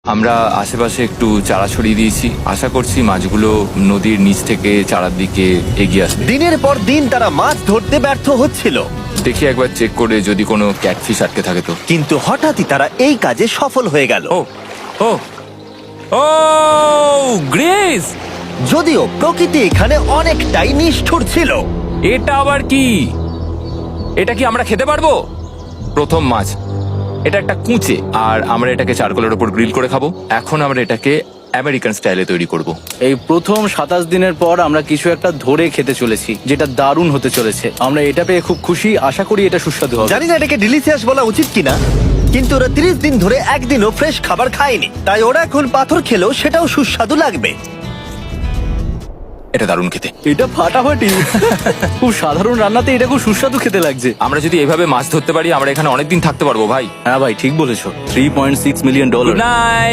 আমরা আশেপাশে একটু চারা ছড়িয়ে দিয়েছি, আশা করছি মাছগুলো নদীর নিচ থেকে চারার দিকে এগিয়ে আসবে। দিনের পর দিন তারা মাছ ধরতে ব্যর্থ হচ্ছিল, দেখি একবার চেক করে যদি কোনো ক্যাটফিশ আটকে থাকে তো। কিন্তু হঠাৎই তারা এই কাজে সফল হয়ে গেল। ও ও ও গ্রেস, যদিও প্রকৃতি এখানে অনেকটাই নিষ্ঠুর ছিল। এটা আবার কি? এটা কি আমরা খেতে পারবো? প্রথম মাছ, এটা একটা কুঁচে, আর আমরা এটাকে চারকোলের উপর গ্রিল করে খাবো। এখন আমরা এটাকে আমেরিকান স্টাইলে তৈরি করব। এই প্রথম 27 দিনের পর আমরা কিছু একটা ধরে খেতে চলেছি, যেটা দারুণ হতে চলেছে। আমরা এটা পেয়ে খুব খুশি, আশা করি এটা সুস্বাদু হবে। জানি না এটাকে ডিলিশিয়াস বলা উচিত কিনা, কিন্তু ওরা 30 দিন ধরে একদিনও ফ্রেশ খাবার খায়নি, তাই ওরা এখন পাথর খেলেও সেটাও সুস্বাদু লাগবে। এটা দারুণ খেতে। এটা ফাটাফাটি। খুব সাধারণ রান্নাতে এটা খুব সুস্বাদু খেতে লাগছে। আমরা যদি এভাবে মাছ ধরতে পারি, আমরা এখানে অনেকদিন থাকতে পারবো ভাই। হ্যাঁ ভাই, ঠিক বলেছো। $3.6 মিলিয়ন। Good night.